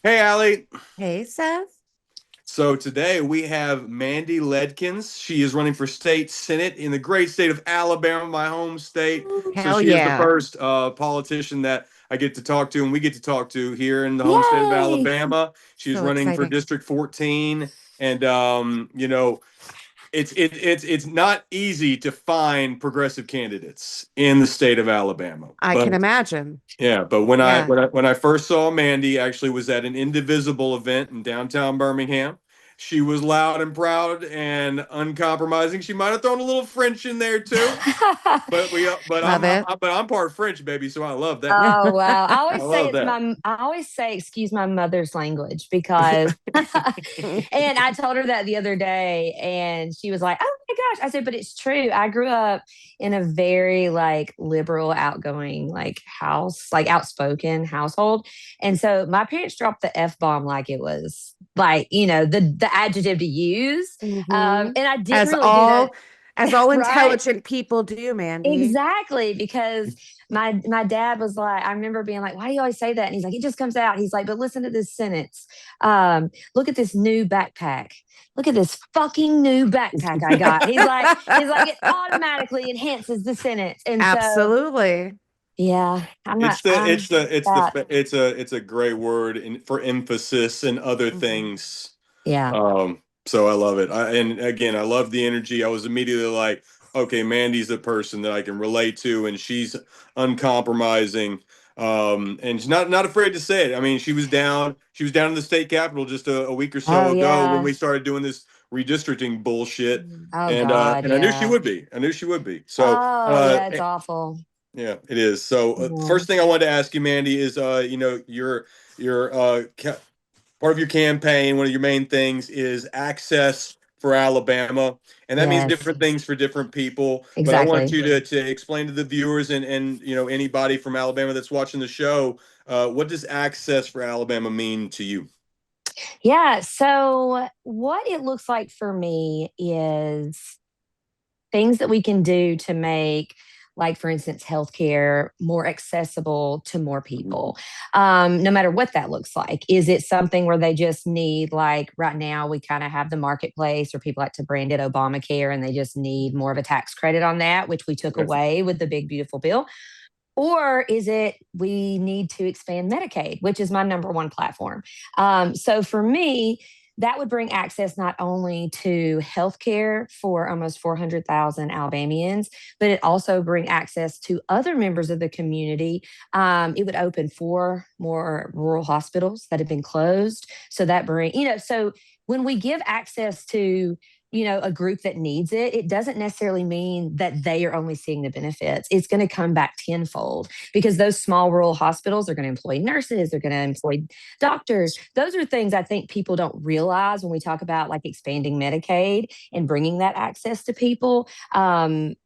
Hey, Allie. Hey, Seth. So today we have Mandie Ledkins. She is running for state senate in the great state of Alabama, my home state. So Hell she is the yeah. first politician that I get to talk to and we get to talk to here in the home state of Yay! Alabama. She is So running for exciting. District 14. And it's not easy to find progressive candidates in the state of Alabama. I can But imagine. yeah, but when I Yeah. when I when I first saw Mandy, actually was at an Indivisible event in downtown Birmingham. She was loud and proud and uncompromising. She might have thrown a little French in there too, but we but Love it. I'm part French, baby, so I love that. Oh wow. I I always say love that. I always say excuse my mother's language because and I told her that the other day and she was like, "Oh my gosh." I said, "But it's true. I grew up in a very like liberal, outgoing, like outspoken household. And so my parents dropped the F-bomb like it was like, the adjective to use. hmm And I didn't As really do that, all as all right? intelligent people do, Mandy. Exactly, because my dad was like, I remember being like, "Why do you always say that?" And he's like, "It just comes out." He's like, "But listen to this sentence. Look at this new backpack. Look at this fucking new backpack I got." He's like, it automatically enhances the sentence. And so, Absolutely. yeah, It's the I'm it's the it's that. the it's a great word for emphasis and other hmm things. Yeah. So I love it. And again, I love the energy. I was immediately like, okay, Mandy's the person that I can relate to, and she's uncompromising. And she's not afraid to say it. I mean, she was down in the state capitol just a week or Oh so ago when yeah. we started doing this redistricting bullshit. Oh God, And I knew she yeah. would be. I knew she would be. So Oh yeah, it's awful. yeah, it is. So Yeah. first thing I wanted to ask you, Mandy, is your part of your campaign, one of your main things is access for Alabama, and that means Yes, different things for different people. But I want exactly. you to explain to the viewers and anybody from Alabama that's watching the show, what does access for Alabama mean to you? Yeah. So, what it looks like for me is things that we can do to make, like, for instance, healthcare more accessible to more people, no matter what that looks like. Is it something where they just need, like, right now, we kind of have the marketplace, or people like to brand it Obamacare, and they just need more of a tax credit on that, which we took Okay. away with the big, beautiful bill? Or is it we need to expand Medicaid, which is my number one platform? So for me, that would bring access not only to healthcare for almost 400,000 Alabamians, but it also bring access to other members of the community. It would open four more rural hospitals that have been closed. So that bring, so when we give access to a group that needs it, it doesn't necessarily mean that they are only seeing the benefits. It's going to come back tenfold because those small rural hospitals are going to employ nurses, they're going to employ doctors. Those are things I think people don't realize when we talk about like expanding Medicaid and bringing that access to people.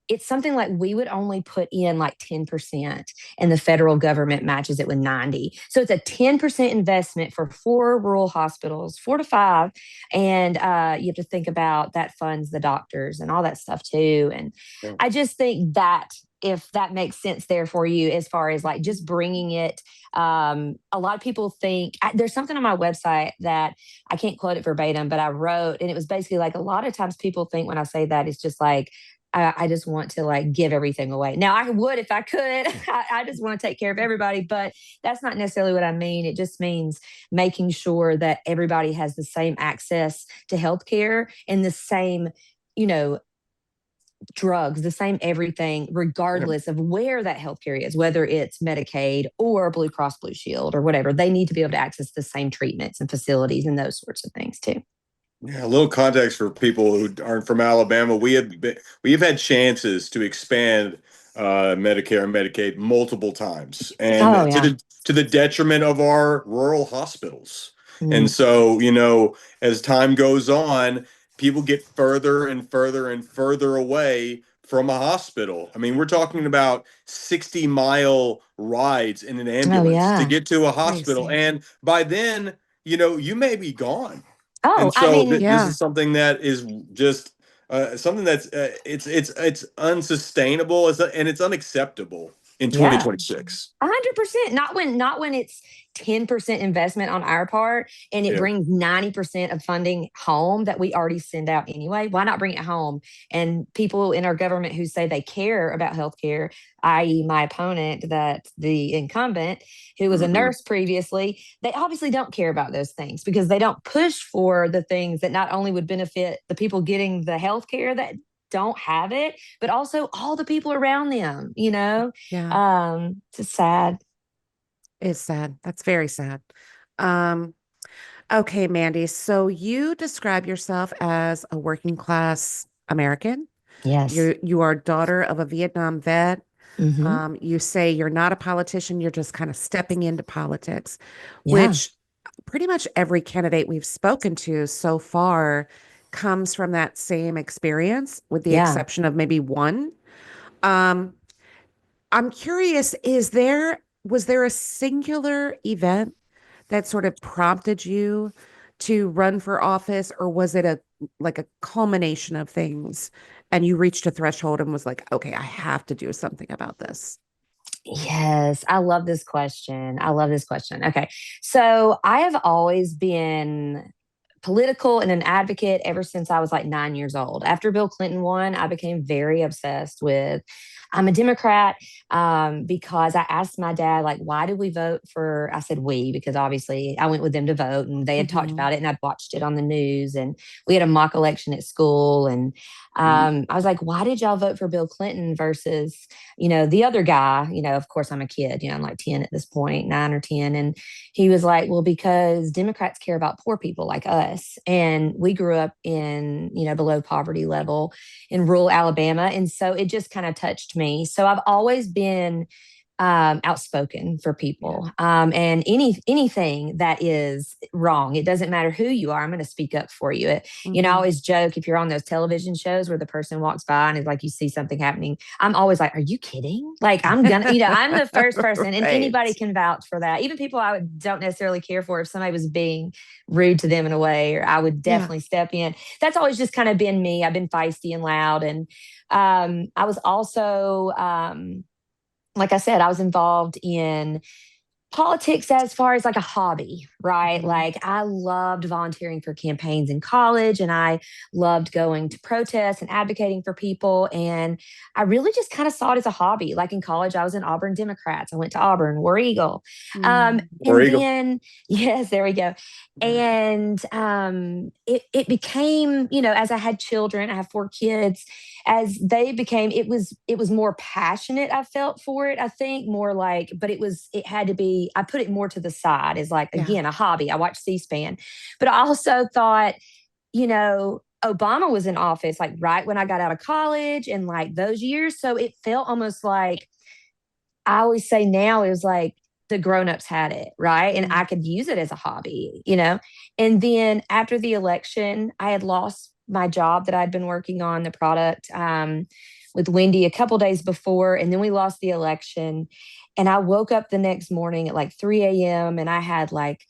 It's something like we would only put in like 10% and the federal government matches it with 90. So it's a 10% investment for four rural hospitals, four to five, and you have to think about that funds the doctors and all that stuff too. And Yeah. I just think that if that makes sense there for you, as far as like just bringing it, a lot of people think there's something on my website that I can't quote it verbatim, but I wrote, and it was basically like a lot of times people think when I say that it's just like I just want to like give everything away. Now I would if I could. I just want to take care of everybody, but that's not necessarily what I mean. It just means making sure that everybody has the same access to healthcare and the same, you know, drugs, the same everything, Yeah. regardless of where that healthcare is, whether it's Medicaid or Blue Cross Blue Shield or whatever. They need to be able to access the same treatments and facilities and those sorts of things too. Yeah, a little context for people who aren't from Alabama. We've had chances to expand Medicare and Medicaid multiple times, and Oh yeah. to the detriment of our rural hospitals. And Mm. so, as time goes on, people get further and further and further away from a hospital. I mean, we're talking about 60-mile rides in an Oh ambulance to yeah. get to a hospital, Crazy. and by then, you may be gone. Oh, And I so mean, this Yeah. is something that is just something that's it's unsustainable, and it's unacceptable in Yeah. 2026. 100%. Not when it's 10% investment on our part and it Yeah. brings 90% of funding home that we already send out anyway. Why not bring it home? And people in our government who say they care about healthcare, i.e., my opponent, that the incumbent who was a nurse previously, they obviously don't care about those things because they don't push for the things that not only would benefit the people getting the healthcare that don't have it, but also all the people around them, you know? Yeah. It's just sad. It's sad. That's very sad. Um, okay, Mandie. So you describe yourself as a working class American. Yes. You are daughter of a Vietnam vet. Hmm. You say you're not a politician, you're just kind of stepping into politics, Yeah. which pretty much every candidate we've spoken to so far comes from that same experience, with the Yeah. exception of maybe one. Um, I'm curious, was there a singular event that sort of prompted you to run for office, or was it a culmination of things and you reached a threshold and was like, okay, I have to do something about this? Yes, I love this question. I love this question. Okay. So I have always been political and an advocate ever since I was like 9 years old. After Bill Clinton won, I became very obsessed with. I'm a Democrat because I asked my dad, like, why did we vote for? I said we because obviously I went with them to vote, and they had talked Hmm. about it, and I'd watched it on the news, and we had a mock election at school, and I was like, why did y'all vote for Bill Clinton versus the other guy? Of course, I'm a kid. I'm like 10 at this point, 9 or 10, and he was like, well, because Democrats care about poor people like us. And we grew up in, below poverty level in rural Alabama. And so it just kind of touched me. So I've always been outspoken for people, and anything that is wrong. It doesn't matter who you are. I'm going to speak up for you. I Hmm. always joke, if you're on those television shows where the person walks by and is like, you see something happening, I'm always like, are you kidding? Like, I'm gonna, I'm the first person, and Right. anybody can vouch for that. Even people don't necessarily care for, if somebody was being rude to them in a way, or I would Yeah. definitely step in. That's always just kind of been me. I've been feisty and loud, and I was also. Like I said, I was involved in politics as far as like a hobby, right? Mhm. Like I loved volunteering for campaigns in college, and I loved going to protests and advocating for people. And I really just kind of saw it as a hobby. Like in college, I was in Auburn Democrats. I went to Auburn, War Eagle. Mm. There And you go. then, yes, there we go. Yeah. And it became, as I had children, I have 4 kids, as they became, it was more passionate. I felt for it, I think more like, but it had to be, I put it more to the side as like, Yeah. again, a hobby. I watched C-SPAN, but I also thought, Obama was in office like right when I got out of college and like those years. So it felt almost like, I always say now, it was like the grown-ups had it, right? And I Mm. could use it as a hobby. And then after the election, I had lost my job that I'd been working on, the product, with Wendy a couple days before. And then we lost the election. And I woke up the next morning at like 3 a.m. and I had like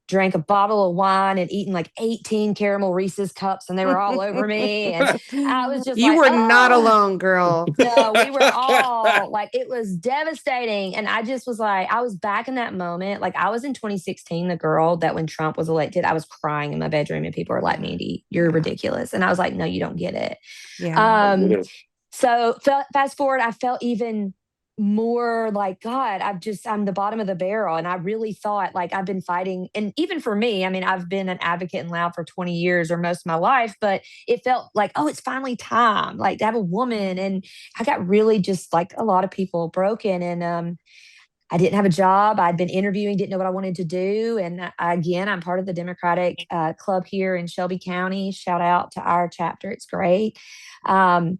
drank a bottle of wine and eaten like 18 caramel Reese's cups, and they were all over me. And I was just You like, were not oh, alone, girl. no, we were all like, it was devastating. And I just was like, I was back in that moment. Like, I was in 2016, the girl that when Trump was elected, I was crying in my bedroom, and people were like, Yeah. Mandie, you're Yeah. ridiculous. And I was like, no, you don't get it. Yeah. Um, so fast forward, I felt even more like, God, I'm the bottom of the barrel. And I really thought, like, I've been fighting. And even for me, I mean, I've been an advocate in Loud for 20 years or most of my life, but it felt like, oh, it's finally time, like, to have a woman. And I got really, just like a lot of people, broken. And I didn't have a job. I'd been interviewing, didn't know what I wanted to do. And again, I'm part of the Democratic club here in Shelby County. Shout out to our chapter. It's great. Um,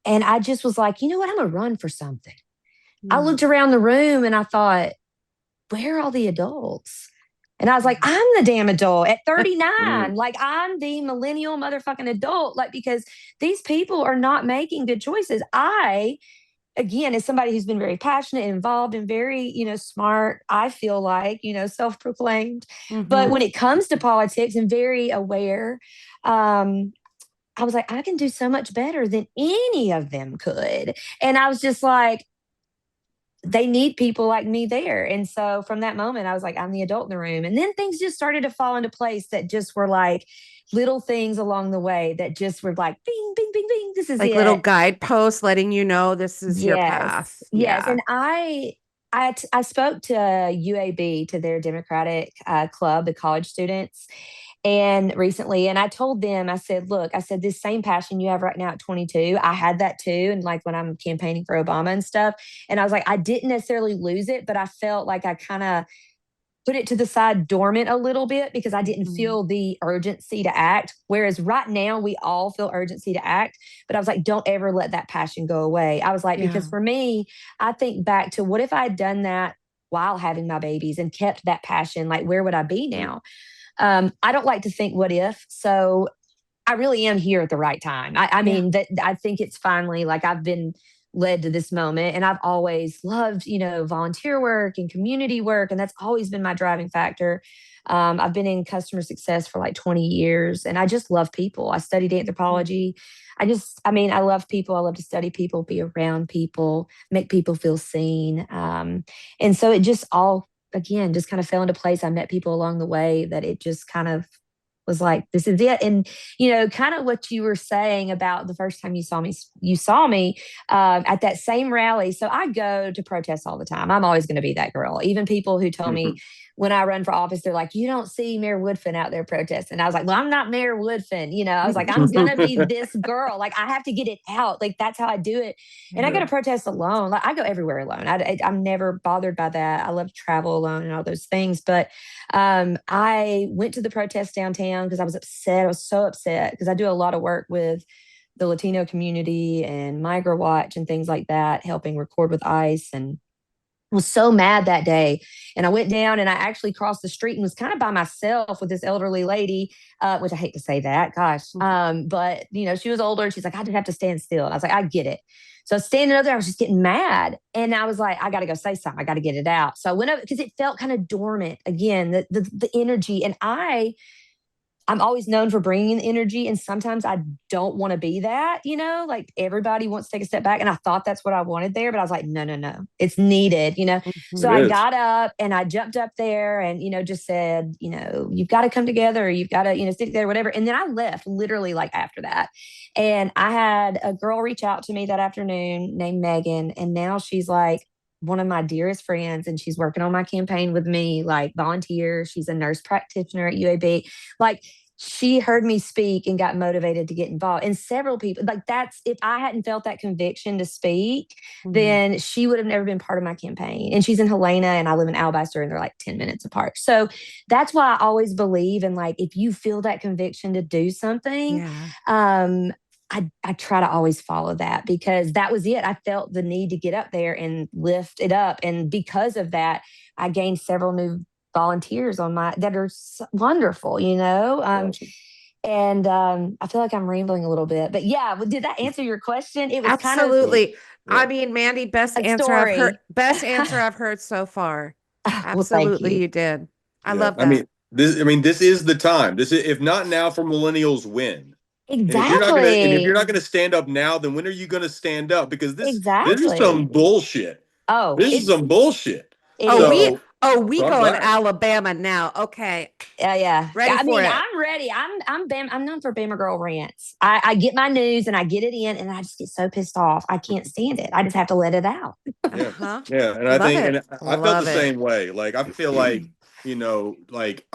and I just was like, you know what? I'm going to run for something. I Mm. looked around the room and I thought, where are all the adults? And I was like, I'm the damn adult at 39. Like, I'm the millennial motherfucking adult. Like, because these people are not making good choices. Again, as somebody who's been very passionate and involved and very, smart, I feel like, self-proclaimed. But Mhm. when it comes to politics and very aware, um, I was like, I can do so much better than any of them could. And I was just like, they need people like me there. And so from that moment, I was like, I'm the adult in the room. And then things just started to fall into place that just were like little things along the way that just were like, bing, bing, bing, bing. This is Like it. little guideposts letting you know this is your Yes. path. Yes. Yeah. And I spoke to UAB, to their Democratic club, the college students, and recently, and I told them, I said, look, I said, this same passion you have right now at 22, I had that too. And like when I'm campaigning for Obama and stuff. And I was like, I didn't necessarily lose it, but I felt like I kind of put it to the side dormant a little bit because I didn't feel the urgency to act. Whereas right now we all feel urgency to act. But I was like, don't ever let that passion go away. I was like, because for me, I think back to what if I had done that while having my babies and kept that passion? Like, where would I be now? I don't like to think what if. So I really am here at the right time. I mean, that I think it's finally like I've been led to this moment, and I've always loved, volunteer work and community work. And that's always been my driving factor. I've been in customer success for like 20 years, and I just love people. I studied anthropology. I love people. I love to study people, be around people, make people feel seen. And so it just all, again, just kind of fell into place. I met people along the way that it just kind of was like, this is it. And, kind of what you were saying about the first time you saw me at that same rally. So I go to protests all the time. I'm always going to be that girl. Even people who tell me when I run for office, they're like, you don't see Mayor Woodfin out there protesting. I was like, well, I'm not Mayor Woodfin. I was like, I'm going to be this girl. Like, I have to get it out. Like, that's how I do it. And I go to protest alone. Like, I go everywhere alone. I'm never bothered by that. I love to travel alone and all those things. But I went to the protest downtown because I was upset. I was so upset because I do a lot of work with the Latino community and Migrant Watch and things like that, helping record with ICE, and was so mad that day. And I went down and I actually crossed the street and was kind of by myself with this elderly lady, which I hate to say that, gosh. But she was older and she's like, I just have to stand still. And I was like, I get it. So standing up there, I was just getting mad. And I was like, I got to go say something. I got to get it out. So I went up because it felt kind of dormant again, the energy. And I'm always known for bringing energy. And sometimes I don't want to be that, like everybody wants to take a step back. And I thought that's what I wanted there. But I was like, no, it's needed, So I got up and I jumped up there and, just said, you've got to come together. Or you've got to, stick together, whatever. And then I left literally like after that. And I had a girl reach out to me that afternoon named Megan. And now she's like one of my dearest friends, and she's working on my campaign with me, like volunteer. She's a nurse practitioner at UAB. Like, she heard me speak and got motivated to get involved. And several people, like, if I hadn't felt that conviction to speak, then she would have never been part of my campaign. And she's in Helena and I live in Alabaster, and they're like 10 minutes apart. So that's why I always believe in, like, if you feel that conviction to do something, I try to always follow that, because that was it. I felt the need to get up there and lift it up. And because of that, I gained several new volunteers that are wonderful, and I feel like I'm rambling a little bit, but yeah, did that answer your question? It was absolutely. kind of, I mean, Mandie, best answer I've heard so far. Absolutely, well, you did. I love that. This is the time. This is, if not now, for millennials when. Exactly. And if you're not gonna stand up now, then when are you gonna stand up? Because this is some bullshit. Oh, this is some bullshit. We So go in Alabama now. Okay. Yeah. Ready for it. I'm ready. I'm known for Bama Girl rants. I get my news and I get it in, and I just get so pissed off. I can't stand it. I just have to let it out. Yeah. And I felt the same way. Like, I feel like, like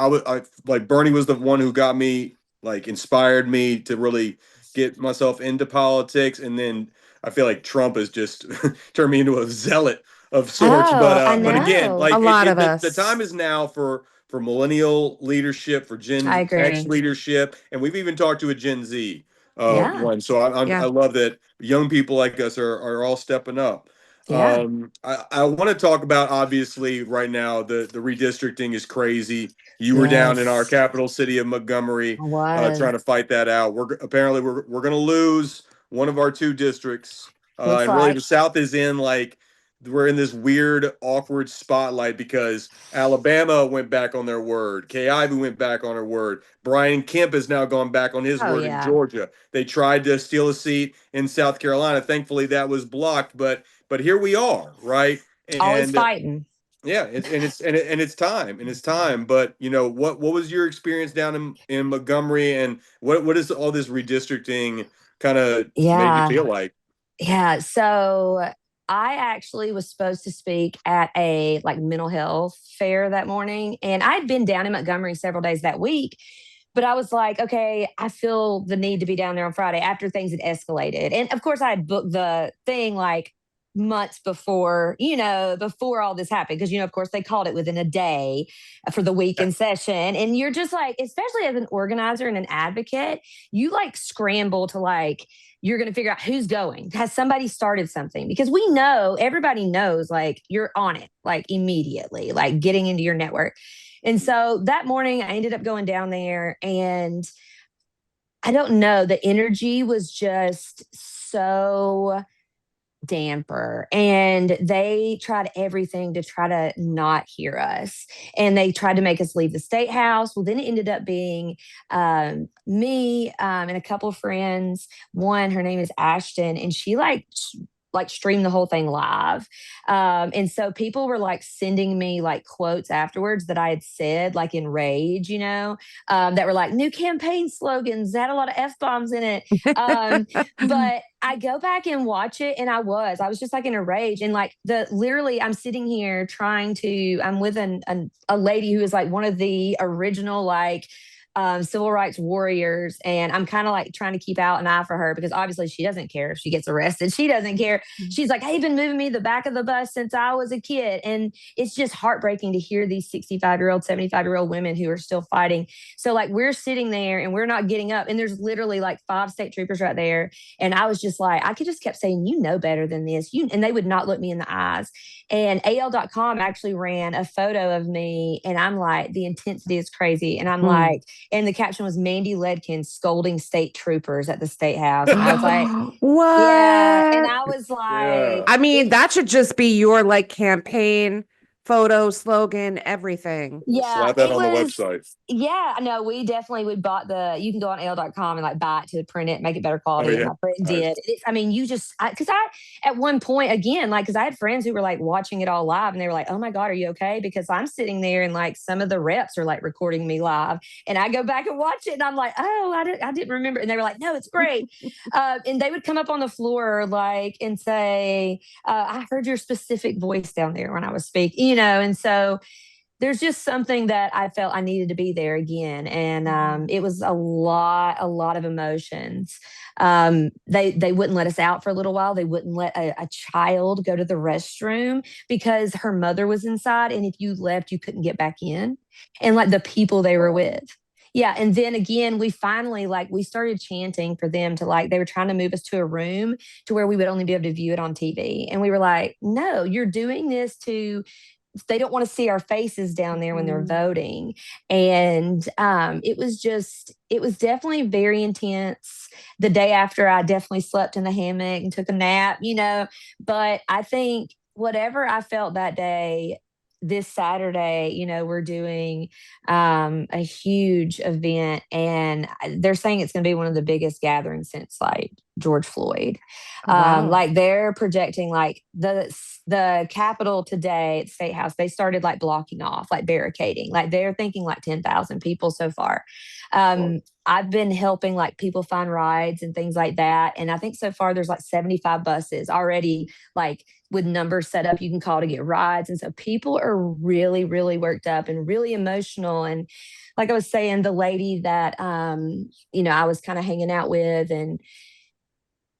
like Bernie was the one who got me, like, inspired me to really get myself into politics. And then I feel like Trump has just turned me into a zealot of sorts. But again, like, the time is now for millennial leadership, for Gen X leadership, and we've even talked to a Gen Z one. So I love that young people like us are all stepping up. Yeah. I want to talk about, obviously, right now the redistricting is crazy. You were down in our capital city of Montgomery, trying to fight that out. We're going to lose one of our two districts, and really the South is in, like, we're in this weird, awkward spotlight because Alabama went back on their word. Kay Ivey went back on her word. Brian Kemp has now gone back on his word in Georgia. They tried to steal a seat in South Carolina. Thankfully, that was blocked. But here we are, right? Always And fighting. yeah, it's time. But what was your experience down in Montgomery, and what is all this redistricting kind of made you Yeah. feel like? Yeah. So I actually was supposed to speak at a like mental health fair that morning. And I'd been down in Montgomery several days that week. But I was like, okay, I feel the need to be down there on Friday after things had escalated. And of course, I had booked the thing like months before, before all this happened. Because, of course, they called it within a day for the weekend session. And you're just like, especially as an organizer and an advocate, you like scramble to like, you're going to figure out who's going. Has somebody started something? Because we know, everybody knows, like you're on it, like immediately, like getting into your network. And so that morning, I ended up going down there, and I don't know, the energy was just so damper, and they tried everything to try to not hear us, and they tried to make us leave the state house. Well, then it ended up being me and a couple of friends. One, her name is Ashton, and she like streamed the whole thing live. And so people were like sending me like quotes afterwards that I had said, like in rage, that were like new campaign slogans, that had a lot of F bombs in it. But I go back and watch it, and I was just like in a rage. And like literally, I'm sitting here I'm with a lady who is like one of the original, like, civil rights warriors. And I'm kind of like trying to keep out an eye for her because obviously she doesn't care if she gets arrested. She doesn't care. She's like, hey, been moving me the back of the bus since I was a kid. And it's just heartbreaking to hear these 65-year-old, 75-year-old women who are still fighting. So like we're sitting there and we're not getting up. And there's literally like 5 state troopers right there. And I was just like, I could just kept saying, you know better than this. And they would not look me in the eyes. And AL.com actually ran a photo of me. And I'm like, the intensity is crazy. And I'm like, and the caption was Mandie Ledkins scolding state troopers at the state house. And I was like, what? yeah. And I was Yeah. like, I mean, that should just be your like campaign photo, slogan, everything. yeah, Slap that it on the was. website. Yeah, no, we bought you can go on L.com and like buy it to print it, make it better Oh quality. And yeah. my friend Nice. did. I mean, because at one point, again, like, because I had friends who were like watching it all live, and they were like, oh my God, are you okay? Because I'm sitting there and like some of the reps are like recording me live. And I go back and watch it, and I'm like, oh, I didn't remember. And they were like, no, it's great. And they would come up on the floor like and say, I heard your specific voice down there when I was speaking, and so there's just something that I felt I needed to be there again. And it was a lot of emotions. They wouldn't let us out for a little while. They wouldn't let a child go to the restroom because her mother was inside. And if you left, you couldn't get back in. And like the people they were with. Yeah. And then again, we finally we started chanting for them to they were trying to move us to a room to where we would only be able to view it on TV. And we were like, no, you're doing this they don't want to see our faces down there when they're voting. And it was definitely very intense. The day after, I definitely slept in the hammock and took a nap, but I think whatever I felt that day, this Saturday, we're doing a huge event, and they're saying it's going to be one of the biggest gatherings since like George Floyd. Wow. Like they're projecting like the Capitol today at State House, they started like blocking off, like barricading, like they're thinking like 10,000 people so far. I've been helping like people find rides and things like that. And I think so far there's like 75 buses already, like with numbers set up you can call to get rides. And so people are really, really worked up and really emotional. And like I was saying, the lady that, I was kind of hanging out with, and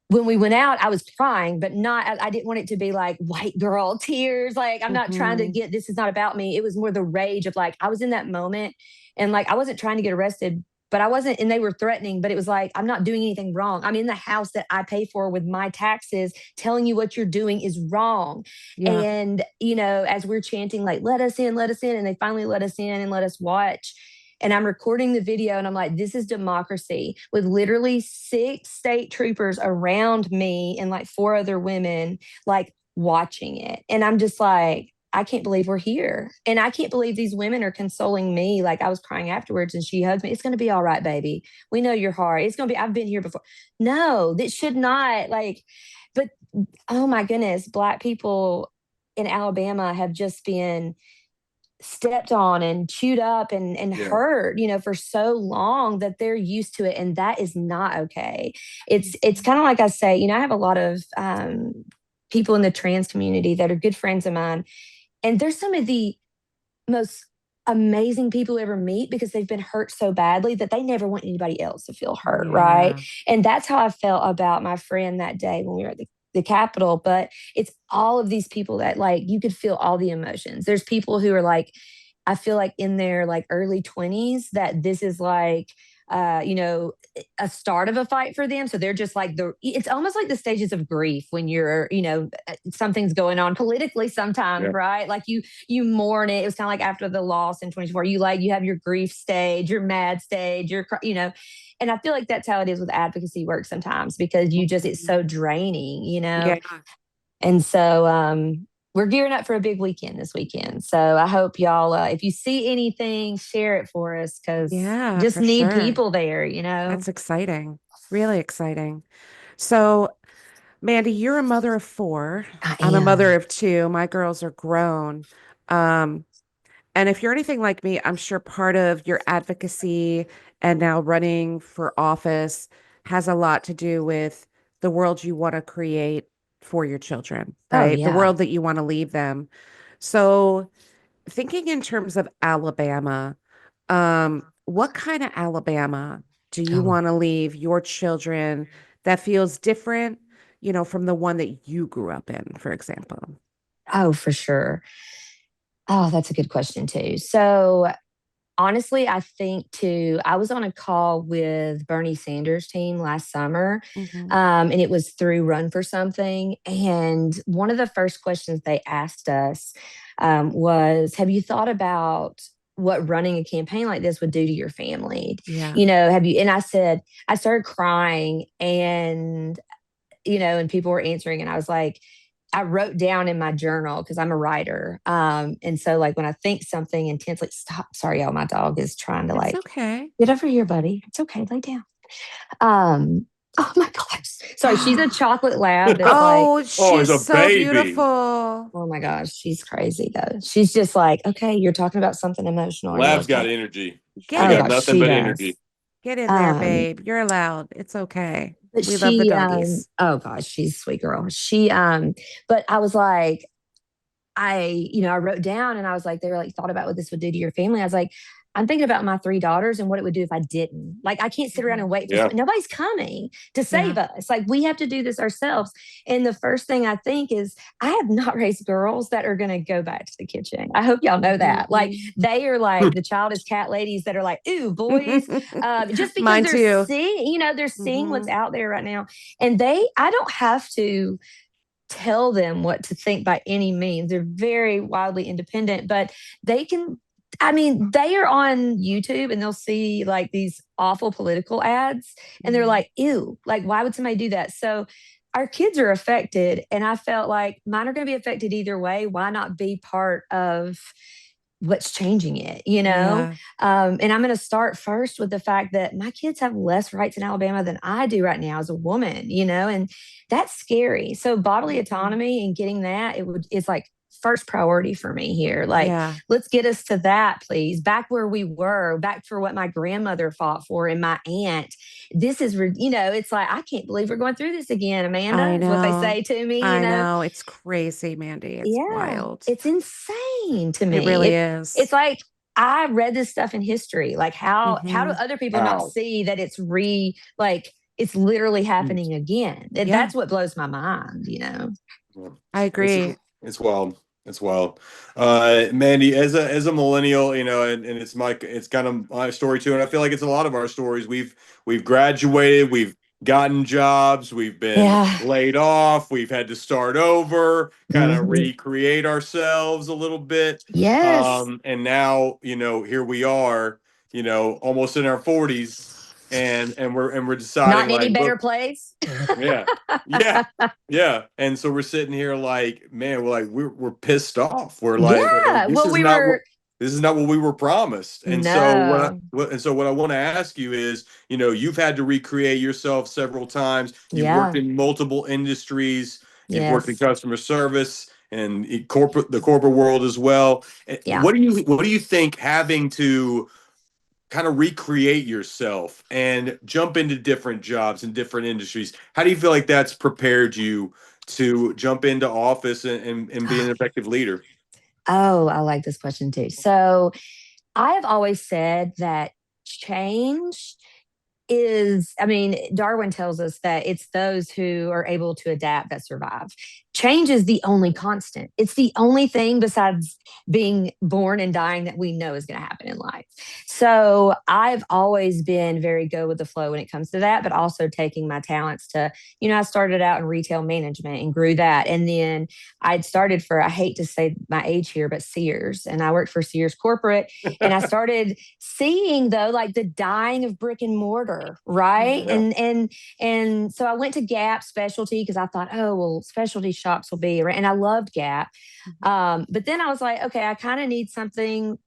when we went out, I was crying, but I didn't want it to be like white girl tears. Like, I'm not trying to this is not about me. It was more the rage of like, I was in that moment, and like, I wasn't trying to get arrested, but I wasn't, and they were threatening, but it was like, I'm not doing anything wrong. I'm in the house that I pay for with my taxes. Telling you what you're doing is wrong. Yeah. And, as we're chanting, like, let us in, and they finally let us in and let us watch. And I'm recording the video, and I'm like, this is democracy, with literally 6 state troopers around me and like 4 other women like watching it. And I'm just like, I can't believe we're here. And I can't believe these women are consoling me. Like, I was crying afterwards, and she hugged me. It's going to be all right, baby. We know your heart. It's going to be, I've been here before. No, this should not but oh my goodness, Black people, in Alabama have just been stepped on and chewed up and Yeah. hurt, for so long that they're used to it, and that is not okay. It's kind of like I say, I have a lot of people in the trans community that are good friends of mine, and they're some of the most amazing people you ever meet because they've been hurt so badly that they never want anybody else to feel hurt, right? Yeah. And that's how I felt about my friend that day when we were at the Capitol. But it's all of these people that, like, you could feel all the emotions. There's people who are like, I feel like in their like early 20s that this is like a start of a fight for them. So they're just like it's almost like the stages of grief when you're, something's going on politically sometimes, Yeah. right? Like you mourn it. It was kind of like after the loss in 24, you have your grief stage, your mad stage, and I feel like that's how it is with advocacy work sometimes, because it's so draining, Yeah. And so we're gearing up for a big weekend this weekend. So I hope y'all, if you see anything, share it for us, because Yeah, just for need sure. people there, That's exciting. Really exciting. So, Mandie, you're a mother of 4. I I'm a mother am. of 2. My girls are grown. Um, and if you're anything like me, I'm sure part of your advocacy and now running for office has a lot to do with the world you want to create for your children, Oh, right? The yeah. world that you want to leave them. So, thinking in terms of Alabama, what kind of Alabama do you Oh, want to leave your children that feels different, from the one that you grew up in, for example? oh, for sure. Oh, that's a good question, too. So, honestly, I think too, I was on a call with Bernie Sanders' team last summer, Hmm. and it was through Run for Something. And one of the first questions they asked us was, have you thought about what running a campaign like this would do to your family? Yeah. Have you? And I said, I started crying, and people were answering, and I was like, I wrote down in my journal because I'm a writer. And so like when I think something intensely, stop. Sorry, y'all, my dog is trying to It's like okay. get over here, buddy. It's okay, lay down. Oh my gosh. Sorry, she's a chocolate lab that's like, Oh, Oh, it's she's a so baby. beautiful. oh my gosh, she's crazy though. She's just like, okay, you're talking about something emotional. Are you Lab's got okay? energy. They Get Oh got it. gosh, nothing she but does. energy. Get in there, Um, babe. You're allowed. It's okay. but We love the she doggies. oh gosh, she's a sweet girl. But I was like, I wrote down, and I was like, they were like, thought about what this would do to your family. I was like, I'm thinking about my 3 daughters and what it would do if I didn't. Like, I can't sit around Mhm. and wait for Yeah. nobody's coming to save Yeah. us. Like, we have to do this ourselves. And the first thing I think is, I have not raised girls that are going to go back to the kitchen. I hope y'all know that. Like, Mhm. they are like the childish cat ladies that are like, ooh, boys, just because Mine too. they're seeing what's Hmm. out there right now. And I don't have to tell them what to think by any means. They're very wildly independent, but they can, I mean, they are on YouTube and they'll see like these awful political ads and they're like, ew, like, why would somebody do that? So our kids are affected. And I felt like mine are going to be affected either way. Why not be part of what's changing it, Yeah. And I'm going to start first with the fact that my kids have less rights in Alabama than I do right now as a woman, and that's scary. So bodily Mhm. autonomy and getting that, it's like first priority for me here. Like, Yeah. let's get us to that, please. Back where we were, back for what my grandmother fought for and my aunt. This is, it's like, I can't believe we're going through this again, Amanda, I is what they know. say to me, I know. It's crazy, Mandie. It's yeah, wild. it's insane to It me. really It's is. like I read this stuff in history. Like how do Hmm. other people not Wow. see that it's literally happening again? Yeah, That's what blows my mind. Yeah. I It's agree. it's wild. It's wild. Mandie, as a millennial, and it's kind of my story too, and I feel like it's a lot of our stories. We've graduated, we've gotten jobs, we've been Yeah. laid off, we've had to start over, kind of Mhm. recreate ourselves a little bit. Yes. And now, here we are, almost in our 40s, and we're Not deciding in any like, better look, place. yeah. Yeah. Yeah. And so we're sitting here like, man, we're pissed off. We're like, Yeah. this Well, is we not what were we were promised. And so no. what I want to ask you is, you've had to recreate yourself several times. You've worked Yeah. in multiple industries. You've worked in Yes. customer service. and the corporate world as well. Yeah. What do you think having to kind of recreate yourself and jump into different jobs in different industries? How do you feel like that's prepared you to jump into office and be an effective leader? Oh, I like this question too. So I have always said that change is, I mean, Darwin tells us that it's those who are able to adapt that survive. Change is the only constant. It's the only thing besides being born and dying that we know is going to happen in life. So I've always been very go with the flow when it comes to that, but also taking my talents to, I started out in retail management and grew that. And then I'd started for, I hate to say my age here, but Sears. And I worked for Sears Corporate. And I started seeing though, like the dying of brick and mortar, right? Yeah. And so I went to Gap Specialty because I thought, oh well, specialty shops will be around, and I loved Gap. But then I was like, okay, I kind of need something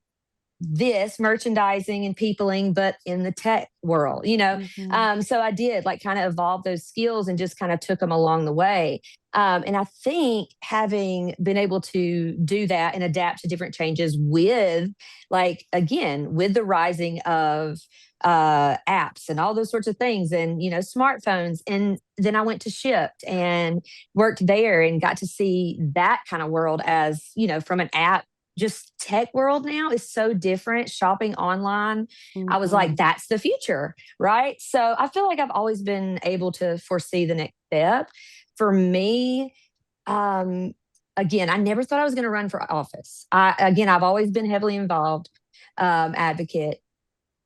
this merchandising and peopling, but in the tech world, So I did like kind of evolve those skills and just kind of took them along the way. And I think having been able to do that and adapt to different changes with, like, again, with the rising of apps and all those sorts of things and, smartphones. And then I went to Shipt and worked there and got to see that kind of world as, from an app. Just tech world now is so different. Shopping online, I was like, that's the future, right? So I feel like I've always been able to foresee the next step. For me, again, I never thought I was going to run for office. I've always been heavily involved, advocate.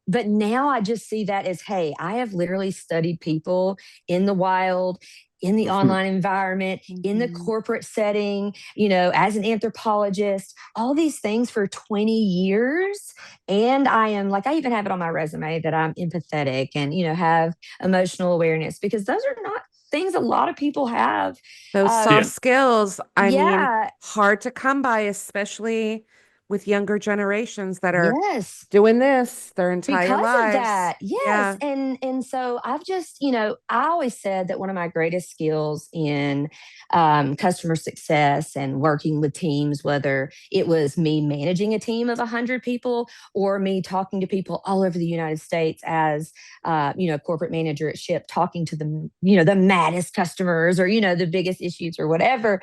But now I just see that as, hey, I have literally studied people in the wild, in the online environment, in the corporate setting, as an anthropologist, all these things for 20 years. And I am like, I even have it on my resume that I'm empathetic and, have emotional awareness, because those are not things a lot of people have. Those soft skills, I mean, Yeah. hard to come by, especially with younger generations that are Yes. doing this their entire Because lives. of that. Yes. Yeah. And so I've just, I always said that one of my greatest skills in customer success and working with teams, whether it was me managing a team of 100 people or me talking to people all over the United States as, corporate manager at Shipt, talking to the, the maddest customers or, the biggest issues or whatever.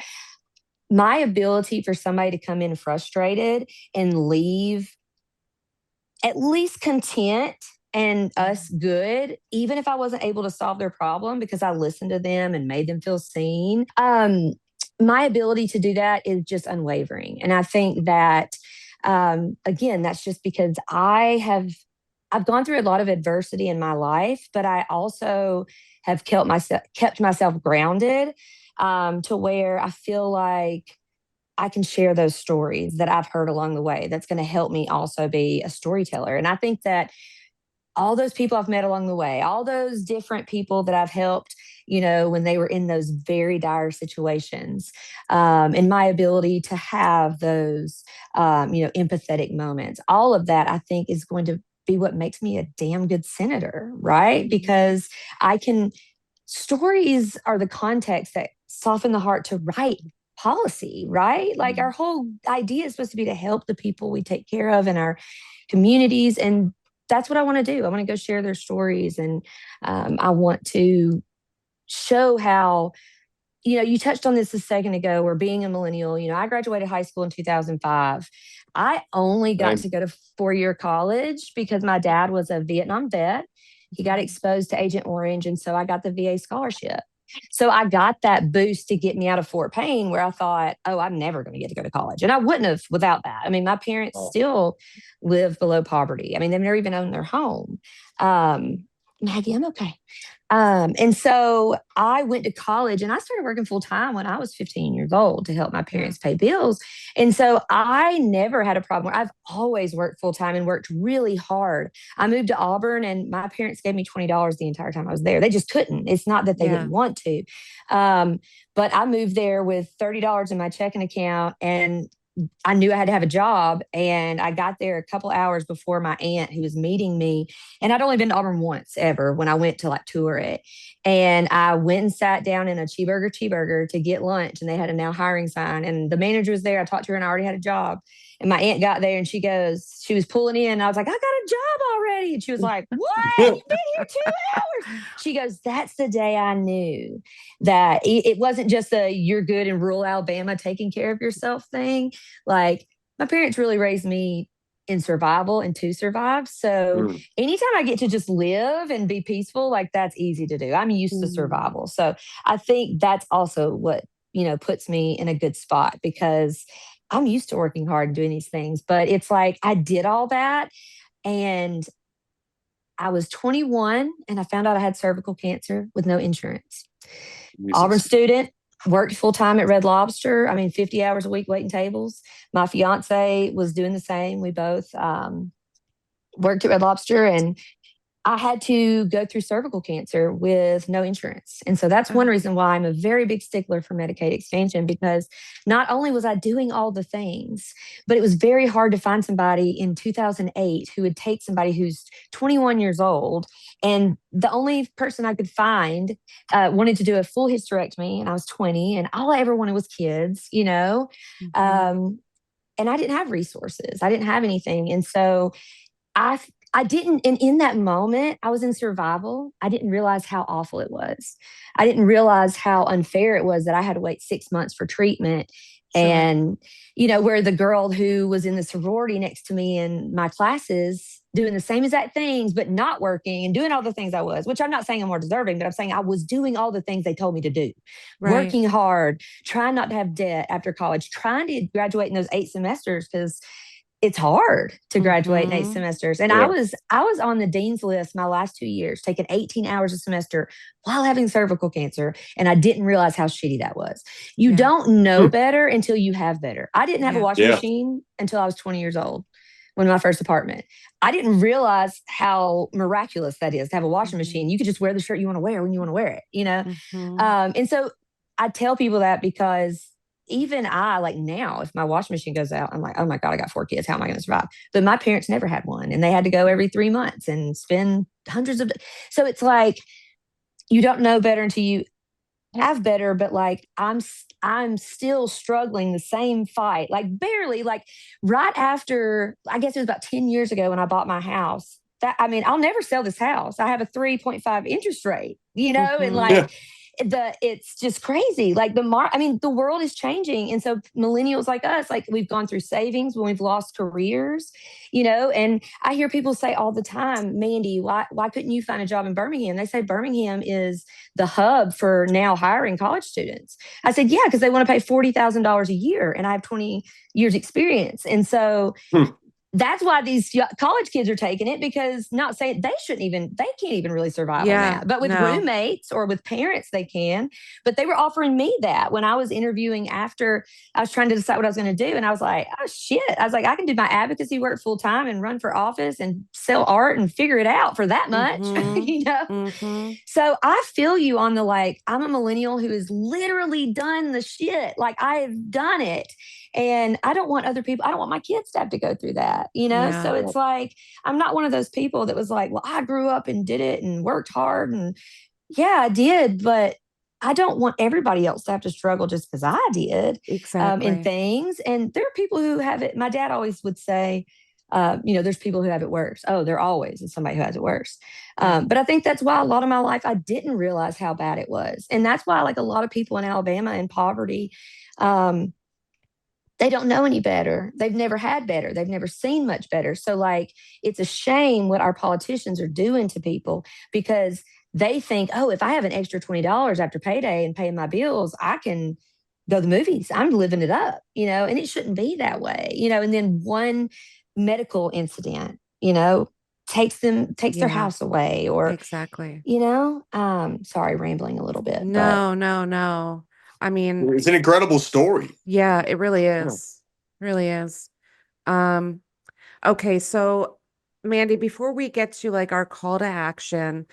My ability for somebody to come in frustrated and leave at least content and us good, even if I wasn't able to solve their problem because I listened to them and made them feel seen. My ability to do that is just unwavering. And I think that, again, that's just because I've gone through a lot of adversity in my life, but I also have kept myself grounded, to where I feel like I can share those stories that I've heard along the way. That's going to help me also be a storyteller. And I think that all those people I've met along the way, all those different people that I've helped, when they were in those very dire situations, and my ability to have those, empathetic moments, all of that, I think is going to be what makes me a damn good senator, right? Because stories are the context that soften the heart to write policy, right? Like our whole idea is supposed to be to help the people we take care of in our communities. And that's what I want to do. I want to go share their stories. And I want to show how, you touched on this a second ago, where being a millennial, I graduated high school in 2005. I only got to go to 4-year college because my dad was a Vietnam vet. He got exposed to Agent Orange. And so I got the VA scholarship. So I got that boost to get me out of Fort Payne, where I thought, oh, I'm never going to get to go to college. And I wouldn't have without that. I mean, my parents still live below poverty. I mean, they've never even owned their home. Maggie, I'm okay. And so I went to college and I started working full time when I was 15 years old to help my parents pay bills. And so I never had a problem. I've always worked full time and worked really hard. I moved to Auburn and my parents gave me $20 the entire time I was there. They just couldn't. It's not that they didn't want to. But I moved there with $30 in my checking account and I knew I had to have a job, and I got there a couple hours before my aunt who was meeting me. And I'd only been to Auburn once ever when I went to like tour it. And I went and sat down in a cheeseburger to get lunch, and they had a now hiring sign. And the manager was there. I talked to her, and I already had a job. And my aunt got there, and she was pulling in. And I was like, I got a job already. And she was like, what? You've been here 2 hours. She goes, that's the day I knew that it wasn't just a you're good in rural Alabama taking care of yourself thing. Like, my parents really raised me in survival and to survive. So anytime I get to just live and be peaceful, like, that's easy to do. I'm used to survival. So I think that's also what, puts me in a good spot, because I'm used to working hard and doing these things. But it's like I did all that, and I was 21 and I found out I had cervical cancer with no insurance. Auburn student, worked full time at Red Lobster. I mean, 50 hours a week waiting tables. My fiance was doing the same. We both worked at Red Lobster, and I had to go through cervical cancer with no insurance. And so that's one reason why I'm a very big stickler for Medicaid expansion, because not only was I doing all the things, but it was very hard to find somebody in 2008 who would take somebody who's 21 years old. And the only person I could find wanted to do a full hysterectomy, and I was 20, and all I ever wanted was kids, and I didn't have resources. I didn't have anything. And so I didn't, and in that moment, I was in survival. I didn't realize how awful it was. I didn't realize how unfair it was that I had to wait 6 months for treatment. Sure. And, where the girl who was in the sorority next to me in my classes doing the same exact things, but not working and doing all the things I was, which I'm not saying I'm more deserving, but I'm saying I was doing all the things they told me to do. Right. Working hard, trying not to have debt after college, trying to graduate in those 8 semesters, because it's hard to graduate in 8 semesters. And I was on the dean's list my last 2 years, taking 18 hours a semester while having cervical cancer. And I didn't realize how shitty that was. You don't know better until you have better. I didn't have a washing machine until I was 20 years old, when my first apartment. I didn't realize how miraculous that is to have a washing machine. You could just wear the shirt you want to wear when you want to wear it, And so I tell people that because even I, like, now, if my washing machine goes out, I'm like, oh my God, I got 4 kids. How am I going to survive? But my parents never had one, and they had to go every 3 months and spend hundreds of. So it's like, you don't know better until you have better. But like, I'm still struggling the same fight, like barely, like right after, I guess it was about 10 years ago when I bought my house. I'll never sell this house. I have a 3.5 interest rate, and like, it's just crazy. Like the world is changing. And so millennials like us, like, we've gone through savings when we've lost careers, and I hear people say all the time, Mandie, why couldn't you find a job in Birmingham? They say Birmingham is the hub for now hiring college students. I said, yeah, because they want to pay $40,000 a year, and I have 20 years experience. And so that's why these college kids are taking it, because not saying they can't even really survive on that. But with roommates or with parents, they can. But they were offering me that when I was interviewing after I was trying to decide what I was going to do. And I was like, oh, shit. I was like, I can do my advocacy work full time and run for office and sell art and figure it out for that much, So I feel you on the, like, I'm a millennial who has literally done the shit. Like, I have done it. And I don't want my kids to have to go through that, So it's like, I'm not one of those people that was like, well, I grew up and did it and worked hard. And yeah, I did. But I don't want everybody else to have to struggle just because I did in things. And there are people who have it. My dad always would say, there's people who have it worse. Oh, there always is somebody who has it worse. But I think that's why a lot of my life, I didn't realize how bad it was. And that's why, like, a lot of people in Alabama in poverty, they don't know any better. They've never had better. They've never seen much better. So, like, it's a shame what our politicians are doing to people, because they think, oh, if I have an extra $20 after payday and paying my bills, I can go to the movies. I'm living it up, and it shouldn't be that way, and then one medical incident, takes their house away, or sorry, rambling a little bit. No. I mean, it's an incredible story. Yeah, it really is. Really is. Okay, so Mandie, before we get to, like, our call to action,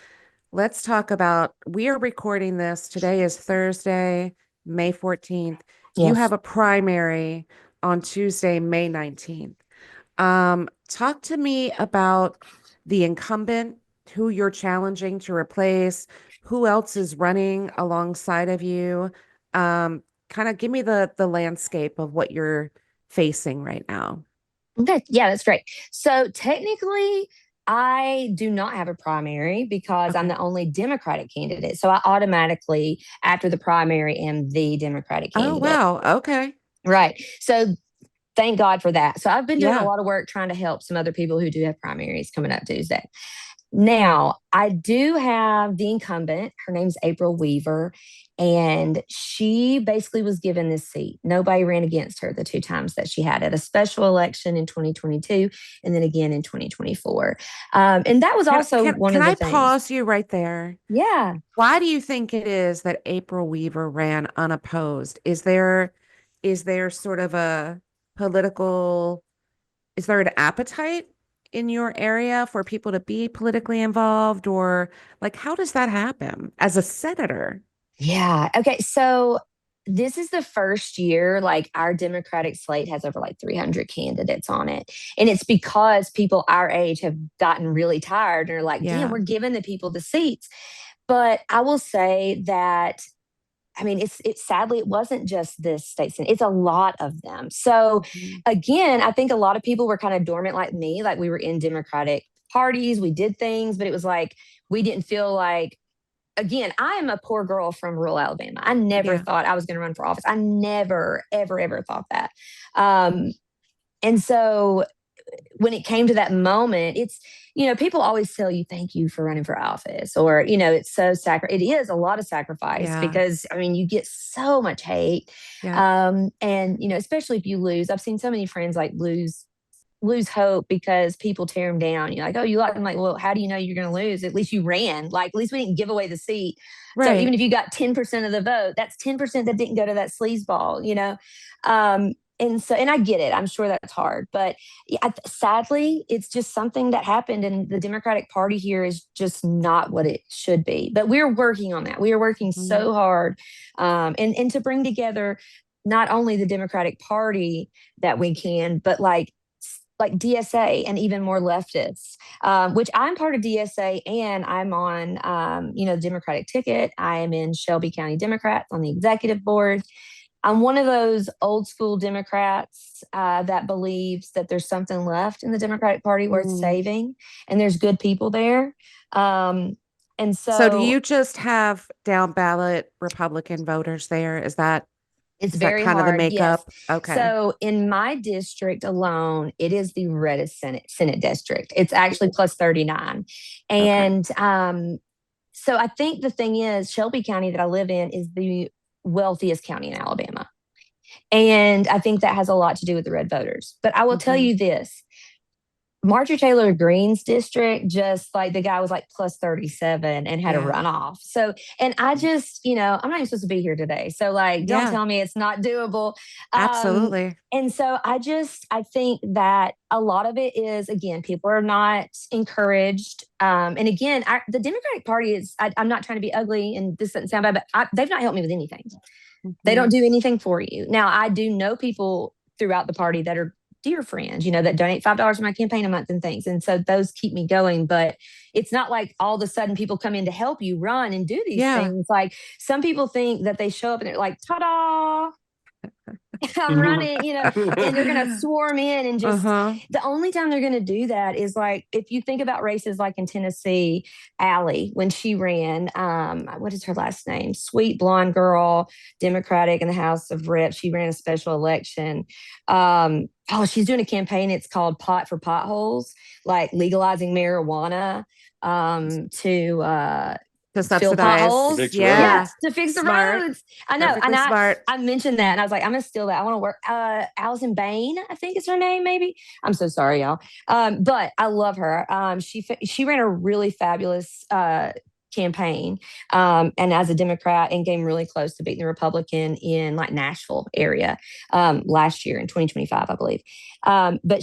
let's talk about, we are recording this. Today is Thursday, May 14th. Yes. You have a primary on Tuesday, May 19th. Talk to me about the incumbent, who you're challenging to replace, who else is running alongside of you. Kind of give me the landscape of what you're facing right now. Okay. Yeah, that's great. So technically, I do not have a primary because I'm Okay. the only Democratic candidate. So I automatically, after the primary, am the Democratic Oh, candidate. wow. Okay. Right. So thank God for that. So I've been doing a Yeah. lot of work trying to help some other people who do have primaries coming up Tuesday. Now, I do have the incumbent. Her name's April Weaver, and she basically was given this seat. Nobody ran against her the two times that she had it, a special election in 2022 and then again in 2024. And that was Can, also can, one can of the I things. pause you right there? Yeah. Why do you think it is that April Weaver ran unopposed? Is there sort of a political, is there an appetite in your area for people to be politically involved, or like how does that happen as a senator? Yeah. Okay. So this is the first year like our Democratic slate has over like 300 candidates on it. And it's because people our age have gotten really tired and are like, damn, Yeah. we're giving the people the seats. But I will say that I mean, it's sadly it wasn't just this state senate; it's a lot of them. So Mhm. again, I think a lot of people were kind of dormant like me, like we were in Democratic parties, we did things, but it was like we didn't feel like. Again, I am a poor girl from rural Alabama. I never Yeah. thought I was going to run for office. I never, ever, ever thought that. Um, and so when it came to that moment, people always tell you, thank you for running for office, or, it's so it is a lot of sacrifice Yeah. because, I mean, you get so much hate. Yeah. And, especially if you lose, I've seen so many friends like lose hope because people tear them down. You're like, oh, you like them. Like, well, how do you know you're going to lose? At least you ran. Like, at least we didn't give away the seat. So Right. even if you got 10% of the vote, that's 10% that didn't go to that sleazeball. And I get it. I'm sure that's hard, but yeah, sadly, it's just something that happened, and the Democratic Party here is just not what it should be. But we're working on that. We are working Mhm. so hard, and to bring together not only the Democratic Party that we can, but like DSA and even more leftists, which I'm part of DSA and I'm on, the Democratic ticket. I am in Shelby County Democrats on the executive board. I'm one of those old school Democrats that believes that there's something left in the Democratic Party worth Mhm. saving, and there's good people there. Um, and So do so you just have down ballot Republican voters there? Is that it's is that very kind of the hard. Yes. makeup? Okay. So in my district alone, it is the reddest Senate district. It's actually plus 39. Okay. And so I think the thing is, Shelby County that I live in is the wealthiest county in Alabama. And I think that has a lot to do with the red voters. But I will tell Mhm. you this, Marjorie Taylor Greene's district, just like the guy was like plus 37 and had a Yeah. runoff. So, and I just, I'm not even supposed to be here today. So, like, don't Yeah. tell me it's not doable. Um, Absolutely. and so I think that a lot of it is, again, people are not encouraged. And again, the Democratic Party I'm not trying to be ugly and this doesn't sound bad, but they've not helped me with anything. They don't Mhm. do anything for you. Now, I do know people throughout the party that are dear friends, that donate $5 to my campaign a month and things. And so those keep me going. But it's not like all of a sudden people come in to help you run and do these Yeah. things. Like some people think that they show up and they're like, ta da, I'm running, and they're going to swarm in and just Uh-huh. the only time they're going to do that is like if you think about races like in Tennessee, Allie, when she ran, what is her last name? Sweet blonde girl, Democratic in the House of Reps. She ran a special election. She's doing a campaign. It's called Pot for Potholes, like legalizing marijuana to To fill subsidize. potholes. Fix Yeah. Yes, to fix the Smart. roads. I know. And Perfectly smart. I mentioned that and I was like, I'm gonna steal that. I want to work. Allison Bain, I think is her name, maybe. I'm so sorry, y'all. But I love her. She ran a really fabulous campaign and as a Democrat and came really close to beating the Republican in like Nashville area last year in 2025, I believe. But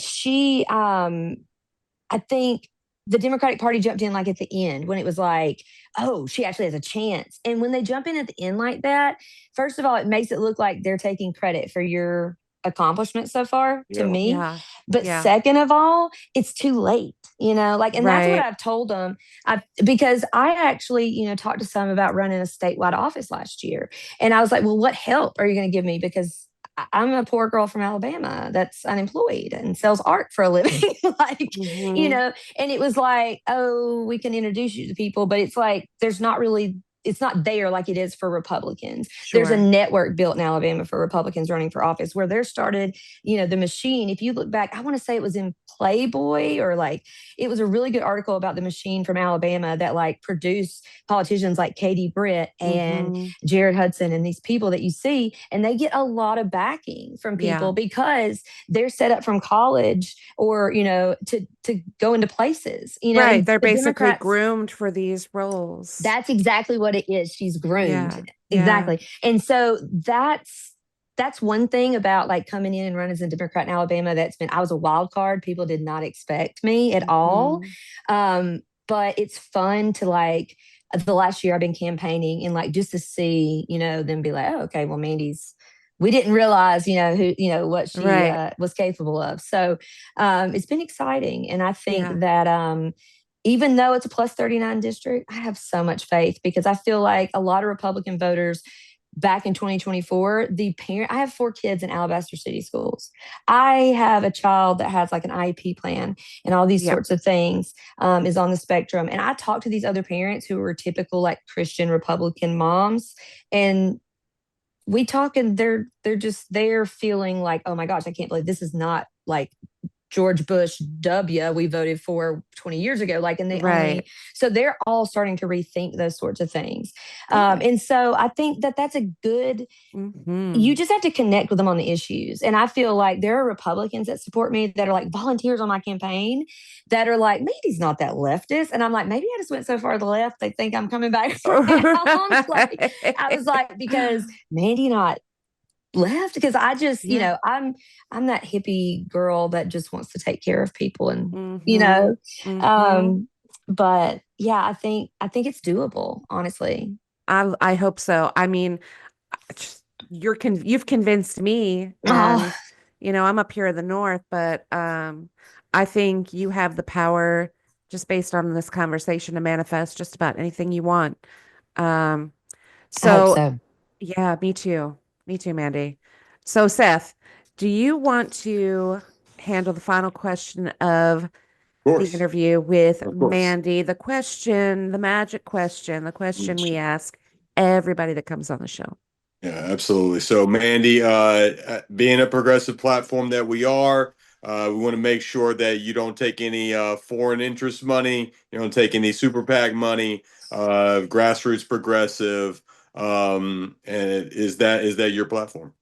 I think the Democratic Party jumped in like at the end when it was like, oh, she actually has a chance. And when they jump in at the end like that, first of all, it makes it look like they're taking credit for your accomplishment so far to Yeah. me. Yeah. But Yeah. second of all, it's too late, like, and that's what Right. I've told them. Because I actually, talked to some about running a statewide office last year. And I was like, well, what help are you going to give me? Because I'm a poor girl from Alabama that's unemployed and sells art for a living. Like, Mhm. and it was like, oh, we can introduce you to people, but it's like, it's not there like it is for Republicans. There's a Sure. network built in Alabama for Republicans running for office where there started, the machine. If you look back, I want to say it was in Playboy, or like, it was a really good article about the machine from Alabama that like produced politicians like Katie Britt and Mhm. Jared Hudson and these people that you see, and they get a lot of backing from Yeah. people because they're set up from college or to go into places. Right. And They're the basically Democrats, groomed for these roles. that's exactly what it is. She's groomed. Yeah. Yeah. Exactly. And so that's one thing about like coming in and running as a Democrat in Alabama. I was a wild card. People did not expect me at all. Mhm. But it's fun to like, the last year I've been campaigning and like just to see, them be like, oh, okay, well, we didn't realize, what she Right. was capable of. So it's been exciting. And I think Yeah. that even though it's a plus 39 district, I have so much faith because I feel like a lot of Republican voters back in 2024, I have 4 kids in Alabaster City schools. I have a child that has like an IEP plan and all these Yep. sorts of things, is on the spectrum. And I talk to these other parents who are typical like Christian Republican moms, and we talk, and they're feeling like, oh my gosh, I can't believe this is not like George Bush W we voted for 20 years ago. Like, and Right. so they're all starting to rethink those sorts of things. Good. And so I think that that's a good, you Mhm. just have to connect with them on the issues. And I feel like there are Republicans that support me that are like volunteers on my campaign that are like, Mandy's not that leftist. And I'm like, maybe I just went so far to the left, they think I'm coming back around. Like, I was like, because Mandy not left, because I just, Yeah. I'm that hippie girl that just wants to take care of people, and Mhm. Mhm. but yeah, I think it's doable, honestly. I hope so. I mean, you've convinced me, Oh, and I'm up here in the north, but I think you have the power just based on this conversation to manifest just about anything you want. Um, I hope so so. yeah, me too. Me too, Mandy. So Seth, do you want to handle the final question of Of the course. interview with Of course. Mandy? The question, the magic question, the question we ask everybody that comes on the show. Yeah, absolutely. So, Mandy, being a progressive platform that we are, we want to make sure that you don't take any foreign interest money, you don't take any super PAC money, grassroots progressive. And is that your platform?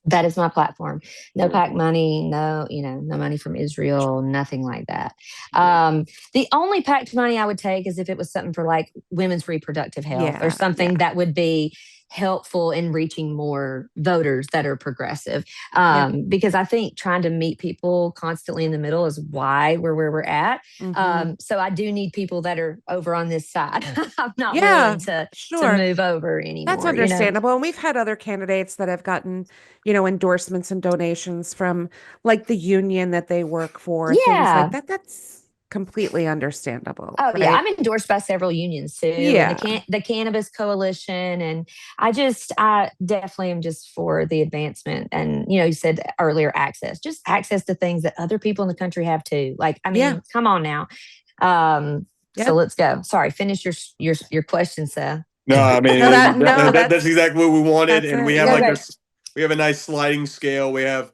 That is my platform. No PAC Wonderful. money, no money from Israel, nothing like that. Wonderful. The only PAC money I would take is if it was something for like women's reproductive health or Yeah, something yeah, that would be helpful in reaching more voters that are progressive. yeah. Because I think trying to meet people constantly in the middle is why we're where we're at. Hmm. So I do need people that are over on this side. I'm not Yeah, willing to sure. move over That's anymore. understandable. And we've had other candidates that have gotten, endorsements and donations from like the union that they work for, things like Yeah. that. That's completely understandable, Oh yeah, right? I'm endorsed by several unions too, and Yeah. the Cannabis Coalition, and I definitely am just for the advancement, and you said earlier, just access to things that other people in the country have too. Like, I Yeah. mean, come on now. So Yep. let's go. Sorry, finish your question, Seth. No, I No, mean that's that's exactly what we wanted, and we it. have Yeah, like Yeah. okay. this. We have a nice sliding scale. We have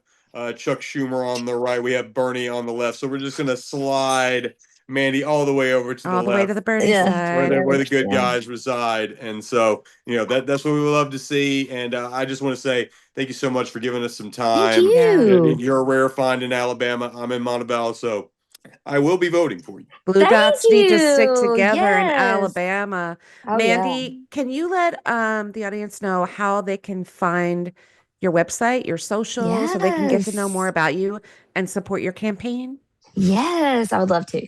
Chuck Schumer on the right. We have Bernie on the left. So we're just gonna slide Mandy all the way over to the All the way to the left, Bernie Yeah, where the side. where the good yeah. guys reside. And so that's what we would love to see. And I just want to say thank you so much for giving us some Thank time. Yeah. you. You're a rare find in Alabama. I'm in Montebello, so I will be voting for you. Blue Thank dots need to stick you. together in Yes. Alabama. Oh yeah. Mandy, can you let the audience know how they can find your website, your social, so they can get to know more Yes. about you and support your campaign? Yes, I would love to.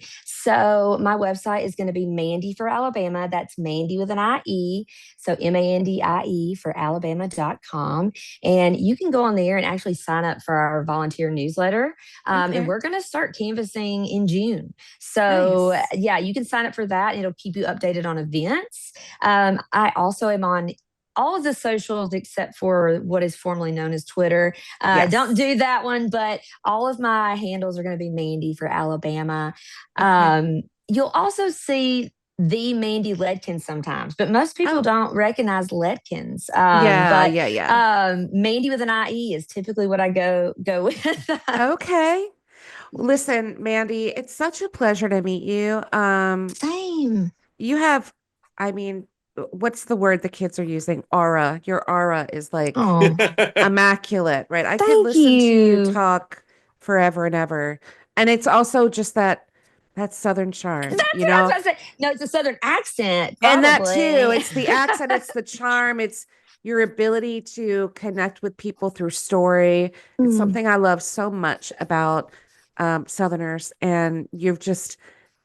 So my website is going to be Mandie for Alabama. That's Mandie with an IE. So MANDIE for Alabama.com. And you can go on there and actually sign up for our volunteer newsletter. And we're going to start canvassing in June. So Nice. yeah, you can sign up for that. It'll keep you updated on events. I also am on all of the socials except for what is formerly known as Twitter. Yes. Don't do that one, but all of my handles are going to be Mandie for Alabama. Okay. You'll also see the Mandie Ledkins sometimes, but most people Oh. don't recognize Ledkins. Yeah. Mandie with an IE is typically what I go with. Okay. Listen, Mandie, it's such a pleasure to meet you. Same. You have, I mean, what's the word the kids are using? Aura. Your aura is like Oh, immaculate, right? I could thank listen to you you. talk forever and ever. And it's also just that Southern charm, That's you what I was know? about to say. No, it's a Southern accent, And that too, probably. it's the accent, it's the charm, it's your ability to connect with people through story. It's Mm. something I love so much about Southerners, and you've just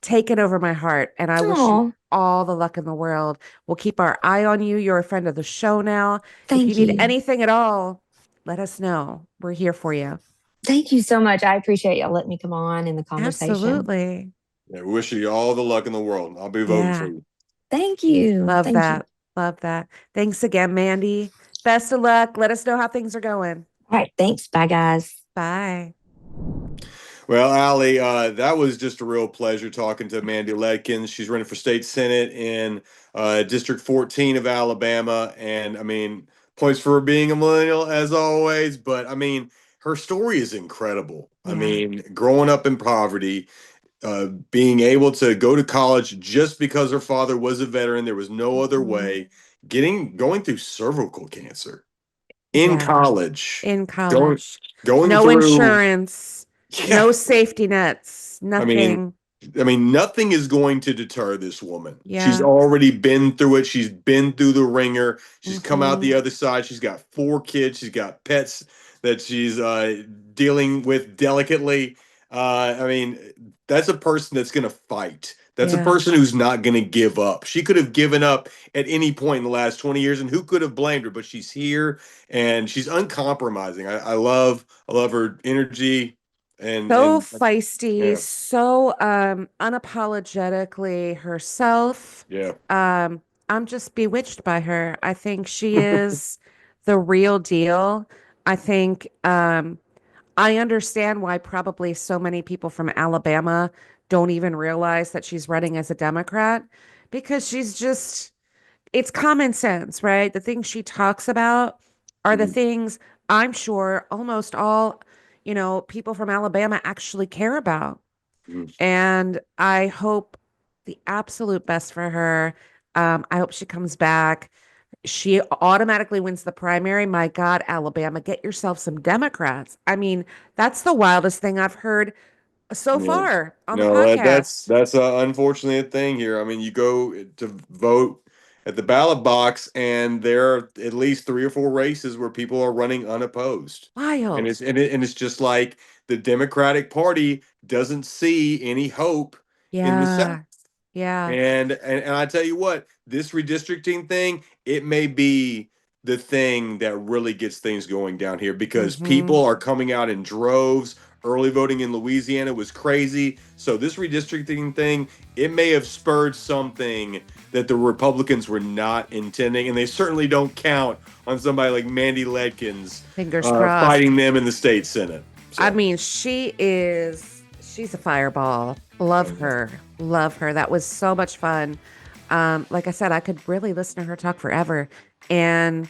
taken over my heart. And I wish you Oh, all the luck in the world. We'll keep our eye on you. You're a friend of the show now. If you thank need you. anything at all, let us know. We're here for you. Thank you so much. I appreciate y'all letting me come on in the conversation. Absolutely. Yeah, we wish you all the luck in the world. I'll be voting for Yeah. you. Thank you. Love Thank you. that. Love that. Thanks again, Mandie. Best of luck. Let us know how things are going. All right. Thanks. Bye, guys. Bye. Well, Allie, that was just a real pleasure talking to Mandie Ledkins. She's running for state senate in District 14 of Alabama. And I mean, points for being a millennial as always. But I mean, her story is incredible. I Yeah. mean, growing up in poverty, being able to go to college just because her father was a veteran, there was no other way, going through cervical cancer in Yeah. college, In going college. going No through, insurance, yeah. no safety nets, I mean, nothing. nothing is going to deter this woman. She's Yeah. already been through it. She's been through the ringer. She's come out Hmm. the other side. She's got 4 kids. She's got pets that she's dealing with delicately. I mean, that's a person that's going to fight. That's a Yeah. person who's not going to give up. She could have given up at any point in the last 20 years, and who could have blamed her? But she's here and she's uncompromising. I love her energy So and feisty, yeah, so unapologetically herself. yeah. I'm just bewitched by her. I think she is the real deal. I think I understand why probably so many people from Alabama don't even realize that she's running as a Democrat because she's just, it's common sense, right? The things she talks about are the Mhm. things I'm sure almost all, people from Alabama actually care about. Mhm. And I hope the absolute best for her. I hope she comes back. She automatically wins the primary. My God, Alabama, get yourself some Democrats. I mean, that's the wildest thing I've heard so Yeah. far on the No, podcast. that's unfortunately a thing here. I mean, you go to vote at the ballot box, and there are at least 3 or 4 races where people are running unopposed, and Wild. it's just like the Democratic Party doesn't see any hope in the South. Yeah. Yeah. And I tell you what, this redistricting thing, it may be the thing that really gets things going down here because Hmm. people are coming out in droves. Early voting in Louisiana was crazy. So this redistricting thing, it may have spurred something that the Republicans were not intending, and they certainly don't count on somebody like Mandie Ledkins Fingers crossed. fighting them in the state senate. I So. mean, she's a fireball. Love her. Love her. That was so much fun. Like I said, I could really listen to her talk forever. And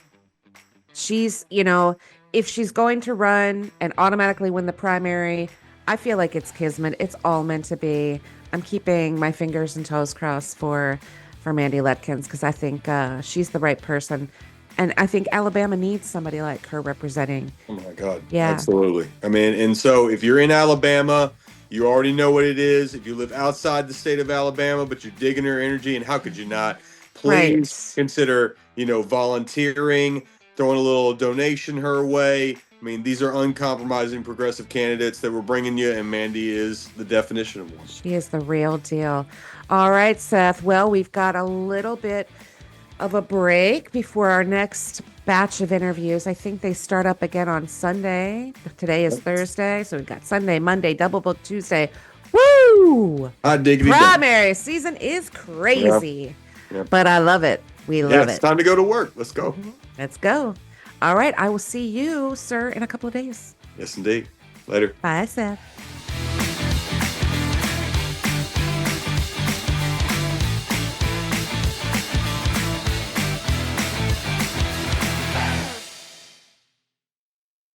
she's, if she's going to run and automatically win the primary, I feel like it's kismet. It's all meant to be. I'm keeping my fingers and toes crossed for Mandie Ledkins because I think she's the right person. And I think Alabama needs somebody like her representing. Oh my God, Yeah. absolutely. I mean, and so if you're in Alabama, you already know what it is. If you live outside the state of Alabama, but you're digging her energy, and how could you not? Please Right. consider, volunteering, throwing a little donation her way. I mean, these are uncompromising progressive candidates that we're bringing you, and Mandie is the definition of one. She is the real deal. All right, Seth. Well, we've got a little bit of a break before our next batch of interviews. I think they start up again on Sunday. Today is Thursday, so we've got Sunday, Monday, double book Tuesday. Woo! Hot diggity dog. Primary season is crazy, Yep. but I love it. We Yeah, love it's it. time to go to work. Let's go. Let's go. All right, I will see you, sir, in a couple of days. Yes, indeed. Later. Bye, Seth.